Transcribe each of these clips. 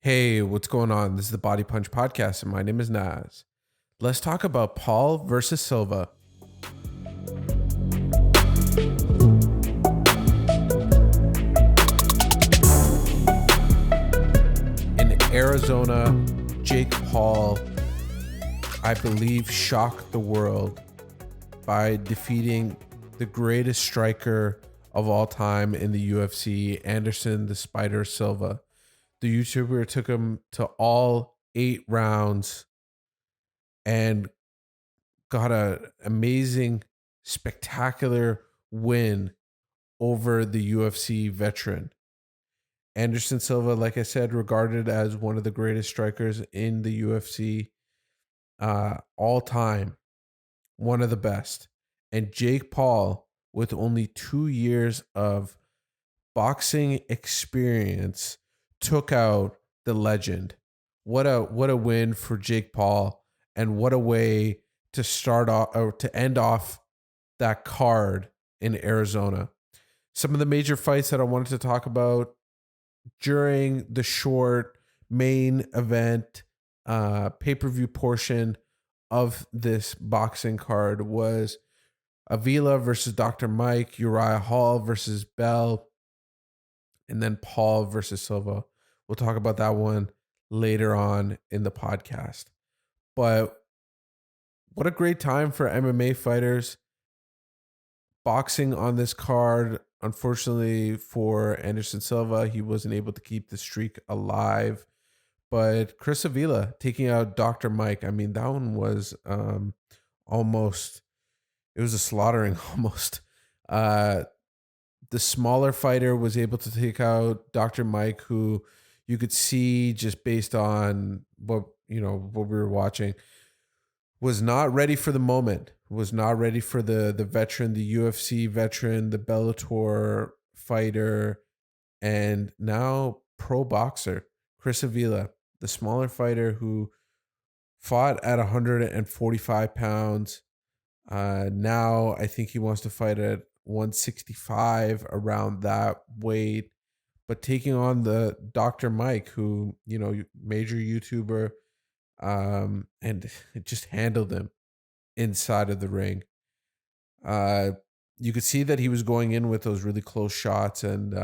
Hey, what's going on? This is the Body Punch Podcast, and my name is Naz. Let's talk about Paul versus Silva. In Arizona, Jake Paul, I believe, shocked the world by defeating the greatest striker of all time in the UFC, Anderson the Spider Silva. The YouTuber took him to all 8 rounds and got an amazing, spectacular win over the UFC veteran. Anderson Silva, like I said, regarded as one of the greatest strikers in the UFC all time, one of the best. And Jake Paul, with only 2 years of boxing experience, took out the legend. What a win for Jake Paul, and what a way to start off or to end off that card in Arizona. Some of the major fights that I wanted to talk about during the short main event pay-per-view portion of this boxing card was Avila versus Dr. Mike, Uriah Hall versus Bell, and then Paul versus Silva. We'll talk about that one later on in the podcast. But what a great time for MMA fighters. Boxing on this card, unfortunately for Anderson Silva, he wasn't able to keep the streak alive. But Chris Avila taking out Dr. Mike, I mean, that one was almost, it was a slaughtering almost. The smaller fighter was able to take out Dr. Mike, who you could see just based on what we were watching, was not ready for the moment, was not ready for the veteran, the UFC veteran, the Bellator fighter, and now pro boxer, Chris Avila, the smaller fighter who fought at 145 pounds. Now I think he wants to fight at 165, around that weight, but taking on the Dr. Mike, who, major YouTuber, and it just handled him inside of the ring. You could see that he was going in with those really close shots and,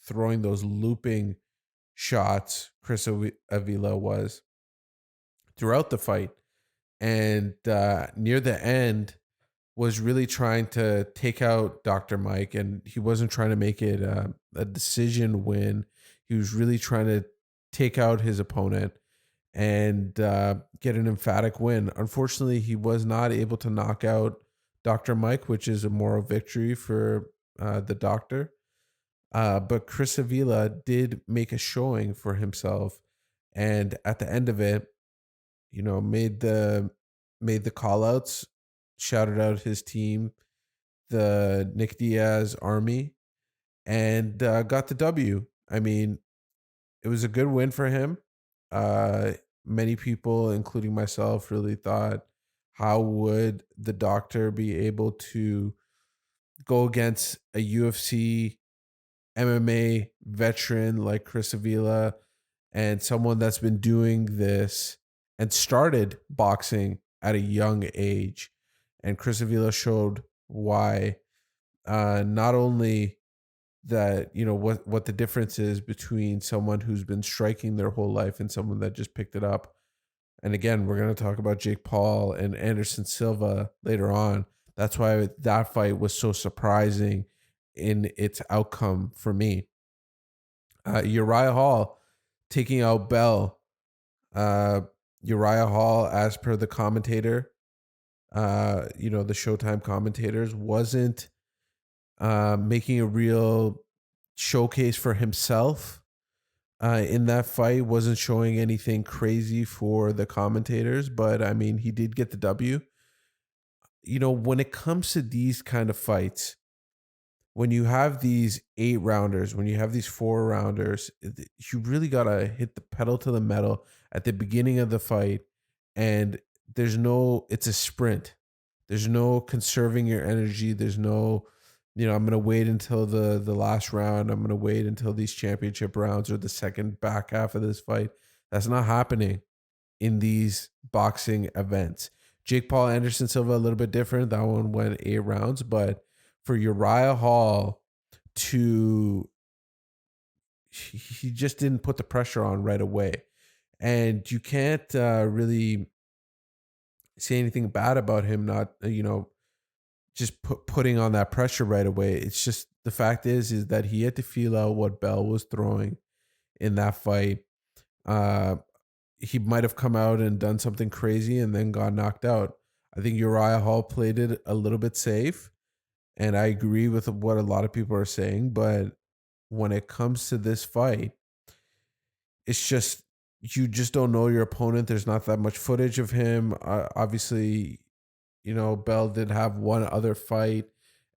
throwing those looping shots. Chris Avila was throughout the fight. And near the end was really trying to take out Dr. Mike, and he wasn't trying to make it a decision win. He was really trying to take out his opponent and get an emphatic win. Unfortunately, he was not able to knock out Dr. Mike, which is a moral victory for the doctor. But Chris Avila did make a showing for himself, and at the end of it, made the call outs, shouted out his team, the Nick Diaz army, and got the W. I mean, it was a good win for him. Many people, including myself, really thought, how would the doctor be able to go against a UFC MMA veteran like Chris Avila, and someone that's been doing this and started boxing at a young age. And Chris Avila showed why, not only that, what the difference is between someone who's been striking their whole life and someone that just picked it up. And again, we're going to talk about Jake Paul and Anderson Silva later on. That's why that fight was so surprising in its outcome for me. Uriah Hall taking out Bell. Uriah Hall, as per the commentator, the Showtime commentators, wasn't making a real showcase for himself in that fight, wasn't showing anything crazy for the commentators, but I mean, he did get the W. When it comes to these kind of fights, when you have these 8-rounders, when you have these 4-rounders, you really got to hit the pedal to the metal at the beginning of the fight. And it's a sprint. There's no conserving your energy. There's no I'm going to wait until the last round. I'm going to wait until these championship rounds or the second back half of this fight. That's not happening in these boxing events. Jake Paul, Anderson Silva, a little bit different. That one went 8 rounds, but for Uriah Hall to, he just didn't put the pressure on right away. And you can't really say anything bad about him not, just putting on that pressure right away. It's just the fact is that he had to feel out what Bell was throwing in that fight. Uh, he might have come out and done something crazy and then got knocked out. I think Uriah Hall played it a little bit safe, and I agree with what a lot of people are saying. But when it comes to this fight, it's just you just don't know your opponent. There's not that much footage of him. Obviously, Bell did have one other fight,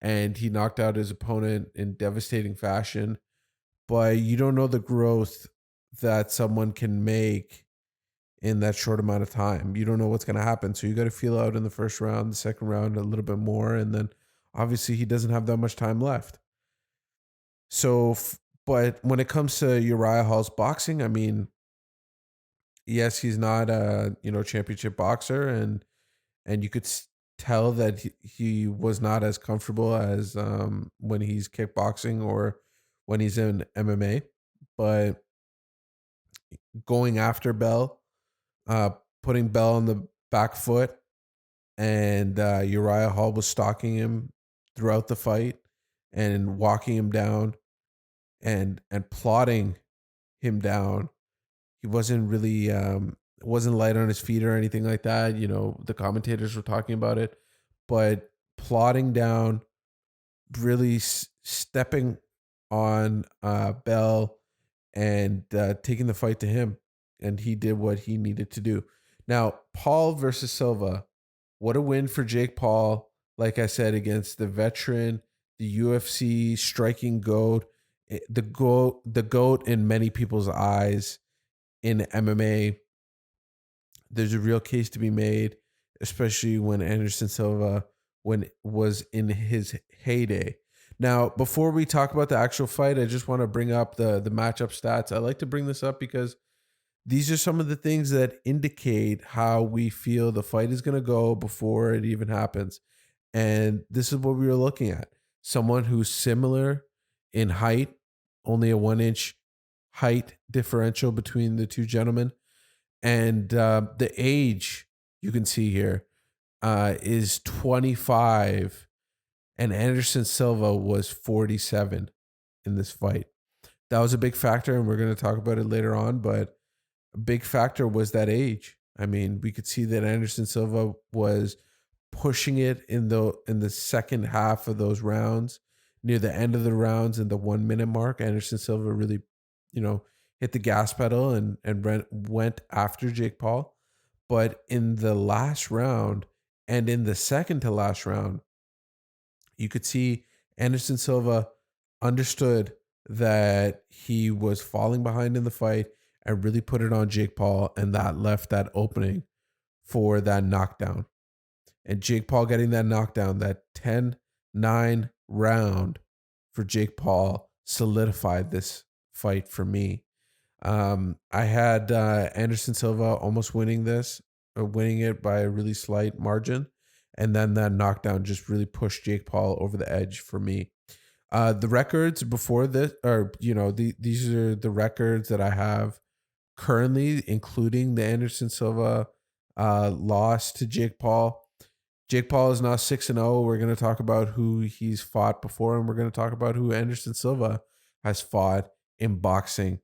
and he knocked out his opponent in devastating fashion. But you don't know the growth that someone can make in that short amount of time. You don't know what's going to happen. So you got to feel out in the first round, the second round a little bit more. And then obviously he doesn't have that much time left. So, but when it comes to Uriah Hall's boxing, I mean, yes, he's not a, championship boxer. And you could tell that he was not as comfortable as when he's kickboxing or when he's in MMA. But going after Bell, uh, putting Bell on the back foot, and Uriah Hall was stalking him throughout the fight and walking him down and plotting him down. He wasn't really wasn't light on his feet or anything like that. The commentators were talking about it, but plotting down, really stepping on Bell and taking the fight to him, and he did what he needed to do. Now, Paul versus Silva, what a win for Jake Paul. Like I said, against the veteran, the UFC striking GOAT, the GOAT in many people's eyes in MMA. There's a real case to be made, especially when Anderson Silva was in his heyday. Now, before we talk about the actual fight, I just want to bring up the matchup stats. I like to bring this up because these are some of the things that indicate how we feel the fight is going to go before it even happens. And this is what we were looking at. Someone who's similar in height, only a 1-inch height differential between the two gentlemen. And the age you can see here is 25, and Anderson Silva was 47 in this fight. That was a big factor, and we're going to talk about it later on, but a big factor was that age. I mean, we could see that Anderson Silva was pushing it in the second half of those rounds, near the end of the rounds in the 1 minute mark. Anderson Silva really, hit the gas pedal and went after Jake Paul. But in the last round and in the second to last round, you could see Anderson Silva understood that he was falling behind in the fight and really put it on Jake Paul, and that left that opening for that knockdown. And Jake Paul getting that knockdown, that 10-9 round for Jake Paul, solidified this fight for me. I had Anderson Silva almost winning it by a really slight margin. And then that knockdown just really pushed Jake Paul over the edge for me. The records before this, or, these are the records that I have currently, including the Anderson Silva loss to Jake Paul. Jake Paul is now 6-0. We're going to talk about who he's fought before, and we're going to talk about who Anderson Silva has fought in boxing.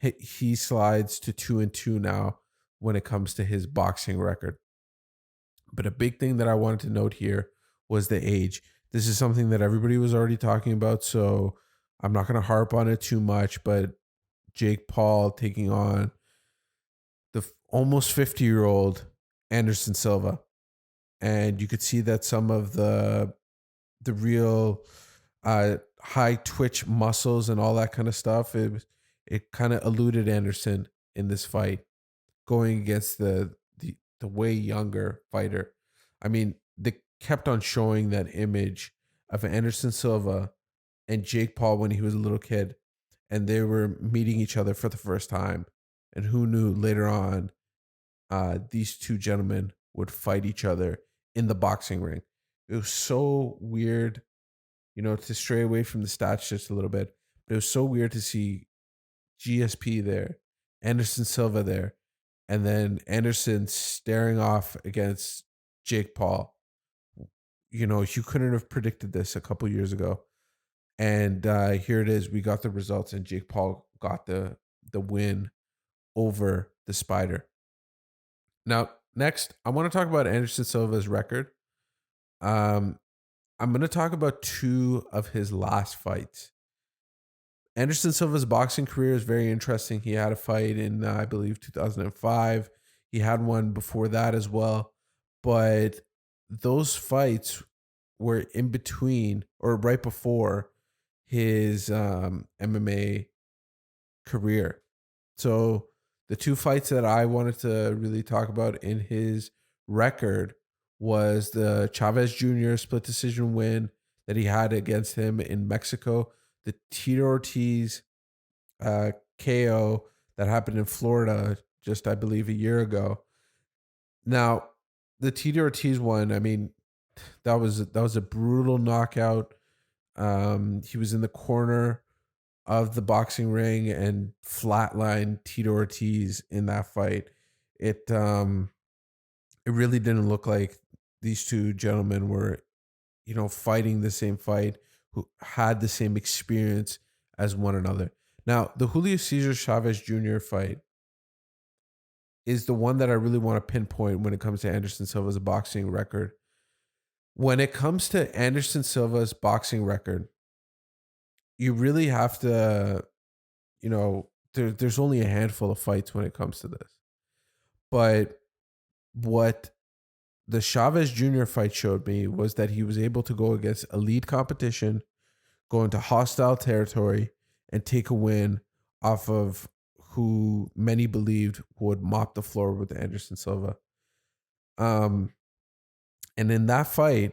He slides to 2-2 now when it comes to his boxing record. But a big thing that I wanted to note here was the age. This is something that everybody was already talking about, so I'm not going to harp on it too much, but Jake Paul taking on the almost 50-year-old Anderson Silva. And you could see that some of the real high twitch muscles and all that kind of stuff, it kind of eluded Anderson in this fight, going against the way younger fighter. I mean, they kept on showing that image of Anderson Silva and Jake Paul when he was a little kid, and they were meeting each other for the first time. And who knew later on, these two gentlemen would fight each other in the boxing ring. It was so weird, to stray away from the stats just a little bit, but it was so weird to see GSP there, Anderson Silva there, and then Anderson staring off against Jake Paul. You couldn't have predicted this a couple years ago. And here it is. We got the results, and Jake Paul got the win over the Spider. Now, next, I want to talk about Anderson Silva's record. I'm going to talk about two of his last fights. Anderson Silva's boxing career is very interesting. He had a fight in, I believe, 2005. He had one before that as well. But those fights were in between or right before his MMA career. So the two fights that I wanted to really talk about in his record was the Chavez Jr. split decision win that he had against him in Mexico, the Tito Ortiz KO that happened in Florida just, I believe, a year ago. Now, the Tito Ortiz one, I mean, that was a brutal knockout. He was in the corner of the boxing ring and flatlined Tito Ortiz in that fight. It really didn't look like these two gentlemen were, fighting the same fight, who had the same experience as one another. Now, the Julio Cesar Chavez Jr. fight is the one that I really want to pinpoint when it comes to Anderson Silva's boxing record. When it comes to Anderson Silva's boxing record, you really have to, there's only a handful of fights when it comes to this. But what the Chavez Jr. fight showed me was that he was able to go against elite competition, go into hostile territory, and take a win off of who many believed would mop the floor with Anderson Silva. And in that fight,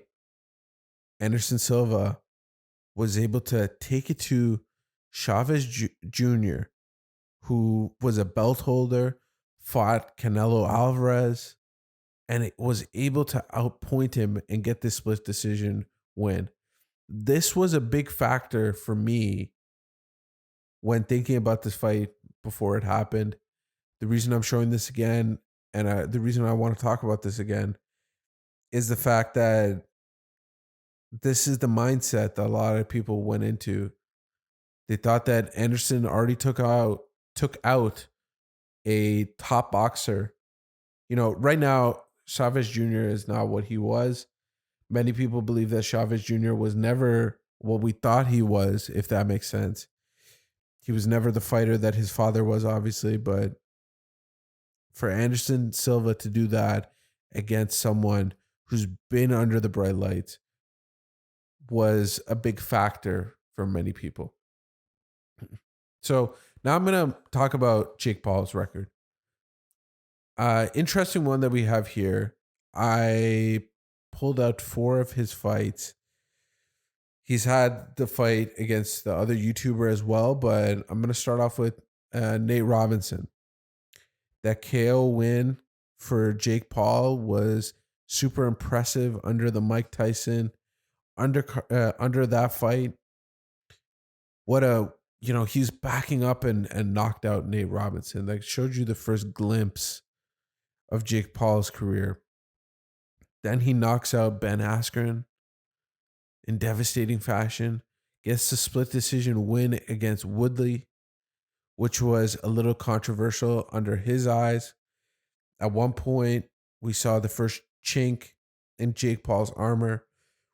Anderson Silva was able to take it to Chavez Jr., who was a belt holder, fought Canelo Alvarez, and it was able to outpoint him and get this split decision win. This was a big factor for me when thinking about this fight before it happened. The reason I'm showing this again, and the reason I want to talk about this again, is the fact that this is the mindset that a lot of people went into. They thought that Anderson already took out a top boxer. Right now, Chavez Jr. is not what he was. Many people believe that Chavez Jr. was never what we thought he was, if that makes sense. He was never the fighter that his father was, obviously, but for Anderson Silva to do that against someone who's been under the bright lights was a big factor for many people. So now I'm going to talk about Jake Paul's record. Interesting one that we have here. I pulled out 4 of his fights. He's had the fight against the other YouTuber as well, but I'm going to start off with Nate Robinson. That KO win for Jake Paul was super impressive under the Mike Tyson under that fight. He's backing up and knocked out Nate Robinson. That showed you the first glimpse of Jake Paul's career. Then he knocks out Ben Askren in devastating fashion. Gets the split decision win against Woodley, which was a little controversial under his eyes. At one point, we saw the first chink in Jake Paul's armor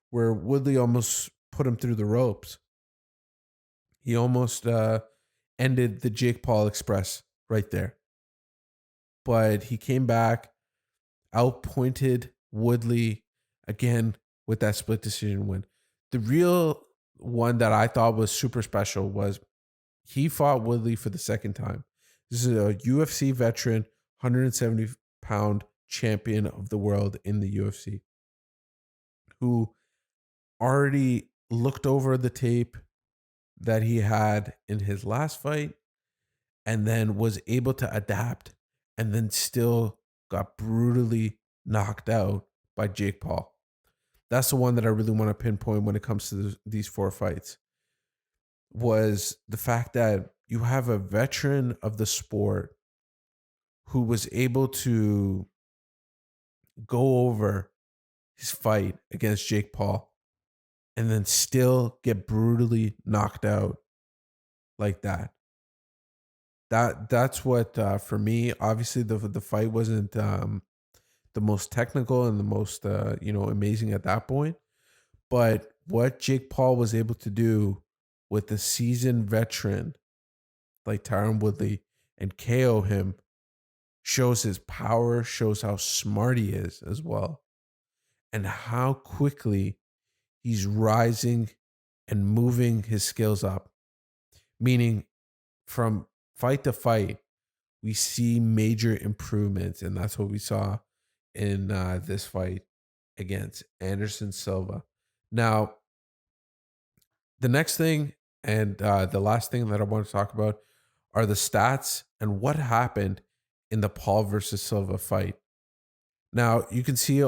where Woodley almost put him through the ropes. He almost ended the Jake Paul Express right there. But he came back, outpointed Woodley again with that split decision win. The real one that I thought was super special was he fought Woodley for the second time. This is a UFC veteran, 170-pound champion of the world in the UFC, who already looked over the tape that he had in his last fight and then was able to adapt and then still got brutally knocked out by Jake Paul. That's the one that I really want to pinpoint when it comes to these four fights, was the fact that you have a veteran of the sport who was able to go over his fight against Jake Paul and then still get brutally knocked out like that. That's what for me. Obviously, the fight wasn't the most technical and the most amazing at that point. But what Jake Paul was able to do with a seasoned veteran like Tyron Woodley and KO him shows his power, shows how smart he is as well, and how quickly he's rising and moving his skills up. Meaning, from fight to fight, we see major improvements, and that's what we saw in this fight against Anderson Silva. Now, the next thing and the last thing that I want to talk about are the stats and what happened in the Paul versus Silva fight. Now, you can see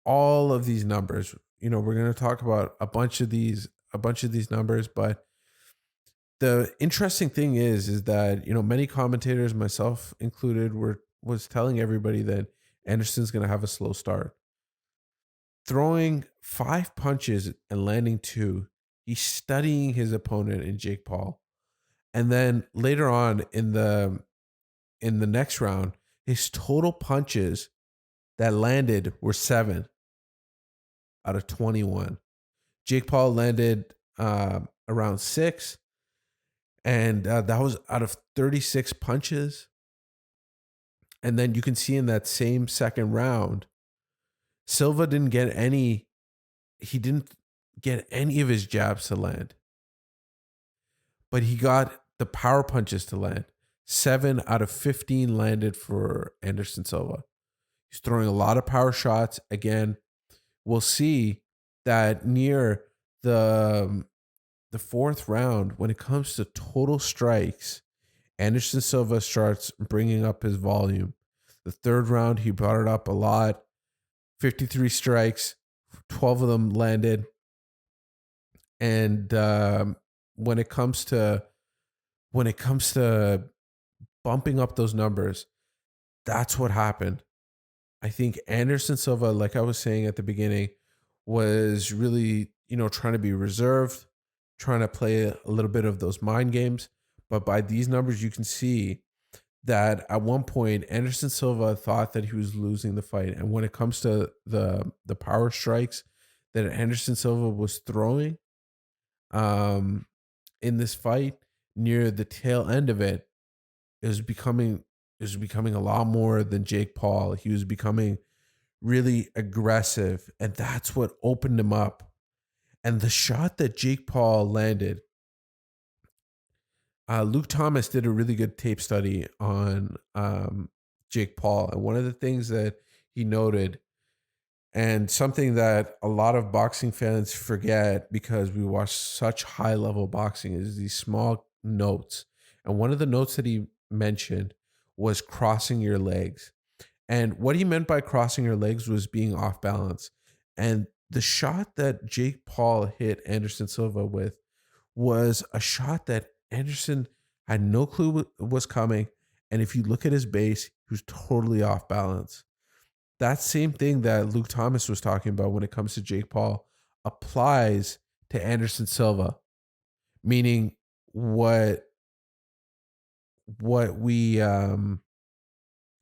all of these numbers. We're going to talk about a bunch of these numbers, but the interesting thing is that, many commentators, myself included, was telling everybody that Anderson's going to have a slow start. Throwing 5 punches and landing 2, he's studying his opponent in Jake Paul. And then later on in the next round, his total punches that landed were 7 out of 21. Jake Paul landed around 6. And that was out of 36 punches. And then you can see in that same second round, Silva didn't get any of his jabs to land. But he got the power punches to land. 7 out of 15 landed for Anderson Silva. He's throwing a lot of power shots. Again, we'll see that near the fourth round, when it comes to total strikes, Anderson Silva starts bringing up his volume. The third round, he brought it up a lot. 53 strikes, 12 of them landed. And when it comes to bumping up those numbers, that's what happened. I think Anderson Silva, like I was saying at the beginning, was really, trying to be reserved, trying to play a little bit of those mind games. But by these numbers, you can see that at one point, Anderson Silva thought that he was losing the fight. And when it comes to the power strikes that Anderson Silva was throwing in this fight, near the tail end of it, it was becoming a lot more than Jake Paul. He was becoming really aggressive, and that's what opened him up. And the shot that Jake Paul landed, Luke Thomas did a really good tape study on Jake Paul. And one of the things that he noted, and something that a lot of boxing fans forget because we watch such high-level boxing, is these small notes. And one of the notes that he mentioned was crossing your legs. And what he meant by crossing your legs was being off balance. And the shot that Jake Paul hit Anderson Silva with was a shot that Anderson had no clue was coming. And if you look at his base, he was totally off balance. That same thing that Luke Thomas was talking about when it comes to Jake Paul applies to Anderson Silva, meaning what we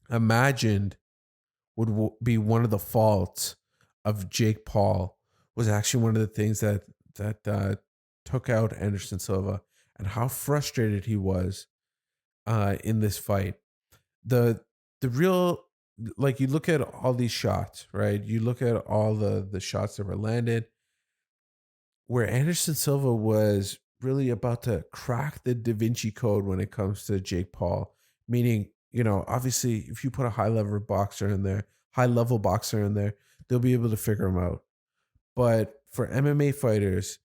imagined would be one of the faults of Jake Paul was actually one of the things that took out Anderson Silva, and how frustrated he was in this fight. The real, like, you look at all these shots, right? You look at all the shots that were landed, where Anderson Silva was really about to crack the Da Vinci Code when it comes to Jake Paul. Meaning, obviously, if you put a high-level boxer in there, they'll be able to figure him out. But for MMA fighters,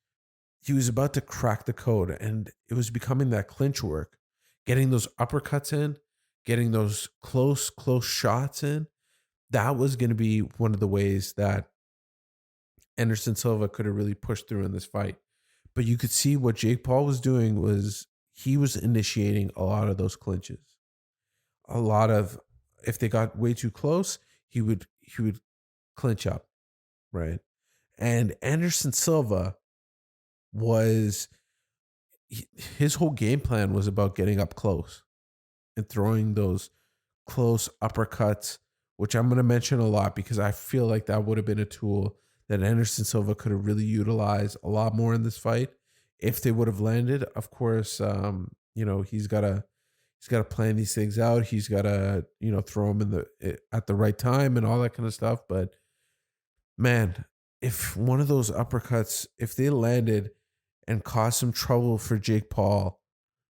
he was about to crack the code, and it was becoming that clinch work, getting those uppercuts in, getting those close shots in. That was going to be one of the ways that Anderson Silva could have really pushed through in this fight. But you could see what Jake Paul was doing was he was initiating a lot of those clinches. A lot of, if they got way too close, he would clinch up, right? And Anderson Silva was his whole game plan was about getting up close and throwing those close uppercuts, which I'm going to mention a lot because I feel like that would have been a tool that Anderson Silva could have really utilized a lot more in this fight if they would have landed. Of course, he's got to plan these things out. He's got to throw them at the right time and all that kind of stuff. But man, if one of those uppercuts, if they landed and caused some trouble for Jake Paul,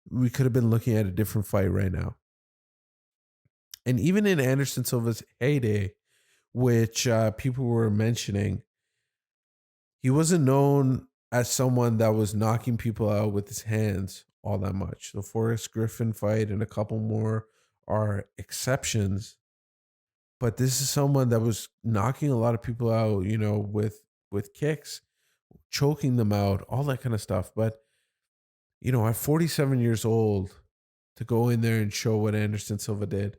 we could have been looking at a different fight right now. And even in Anderson Silva's heyday, which people were mentioning, he wasn't known as someone that was knocking people out with his hands all that much. The Forrest Griffin fight and a couple more are exceptions. But this is someone that was knocking a lot of people out, with kicks, choking them out, all that kind of stuff. But, at 47 years old, to go in there and show what Anderson Silva did,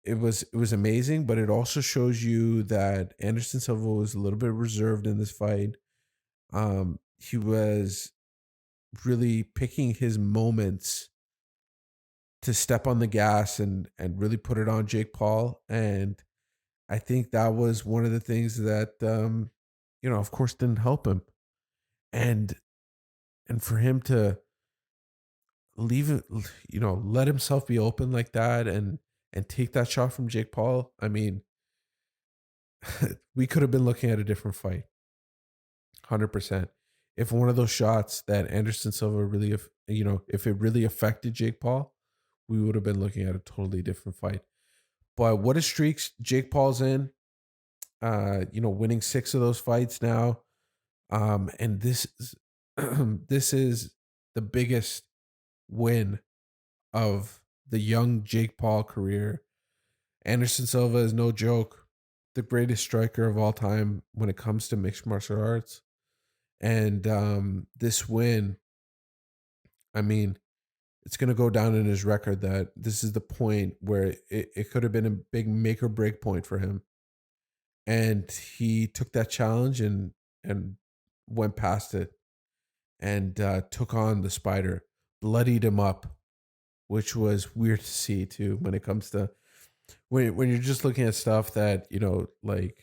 it was amazing. But it also shows you that Anderson Silva was a little bit reserved in this fight. He was really picking his moments to step on the gas and really put it on Jake Paul. And I think that was one of the things that, of course, didn't help him. And for him to leave it, let himself be open like that and take that shot from Jake Paul. I mean, we could have been looking at a different fight. 100%. If one of those shots that Anderson Silva really, if it really affected Jake Paul, we would have been looking at a totally different fight. But what a streaks Jake Paul's in, winning 6 of those fights now. And this is, this is the biggest win of the young Jake Paul career. Anderson Silva is no joke, the greatest striker of all time when it comes to mixed martial arts. And this win, I mean, it's going to go down in his record that this is the point where it could have been a big make or break point for him. And he took that challenge and went past it and took on the Spider, bloodied him up, which was weird to see too when it comes to when you're just looking at stuff that, like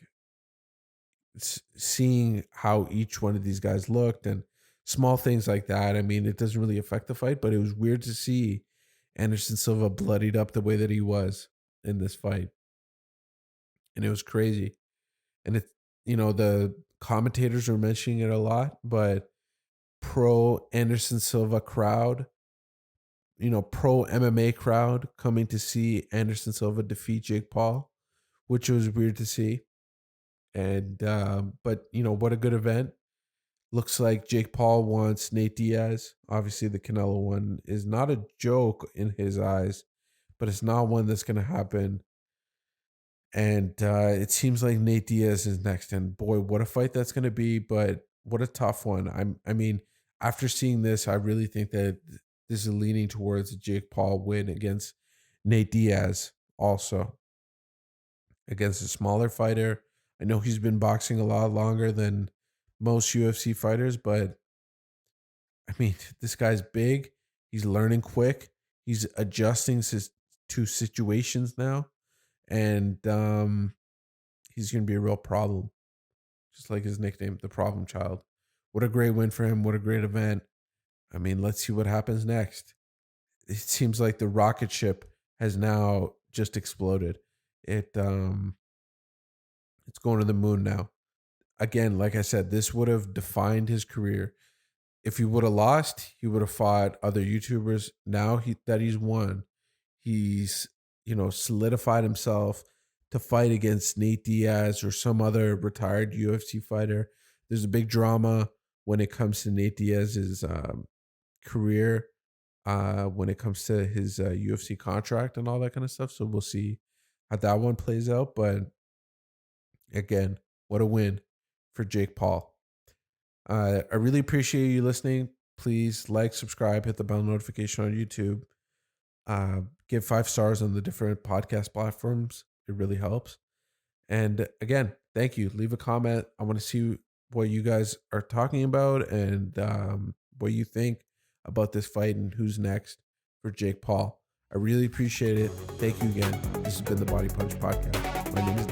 seeing how each one of these guys looked and small things like that. I mean, it doesn't really affect the fight, but it was weird to see Anderson Silva bloodied up the way that he was in this fight. And it was crazy. And the commentators were mentioning it a lot, but pro Anderson Silva crowd, pro MMA crowd coming to see Anderson Silva defeat Jake Paul, which was weird to see. And, but what a good event. Looks like Jake Paul wants Nate Diaz. Obviously, the Canelo one is not a joke in his eyes, but it's not one that's going to happen. And it seems like Nate Diaz is next. And boy, what a fight that's going to be, but what a tough one. I mean, after seeing this, I really think that this is leaning towards a Jake Paul win against Nate Diaz also. Against a smaller fighter. I know he's been boxing a lot longer than most UFC fighters, but I mean, this guy's big. He's learning quick. He's adjusting to situations now. And he's going to be a real problem. Just like his nickname, the Problem Child. What a great win for him. What a great event. I mean, let's see what happens next. It seems like the rocket ship has now just exploded. It's going to the moon now. Again, like I said, this would have defined his career. If he would have lost, he would have fought other YouTubers. Now that he's won, he's solidified himself to fight against Nate Diaz or some other retired UFC fighter. There's a big drama when it comes to Nate Diaz's career, when it comes to his UFC contract and all that kind of stuff. So we'll see how that one plays out. But again, what a win for Jake Paul. I really appreciate you listening. Please like, subscribe, hit the bell notification on YouTube. Give 5 stars on the different podcast platforms. It really helps. And again, thank you. Leave a comment. I want to see what you guys are talking about and what you think about this fight and who's next for Jake Paul. I really appreciate it. Thank you again. This has been the Body Punch Podcast. My name is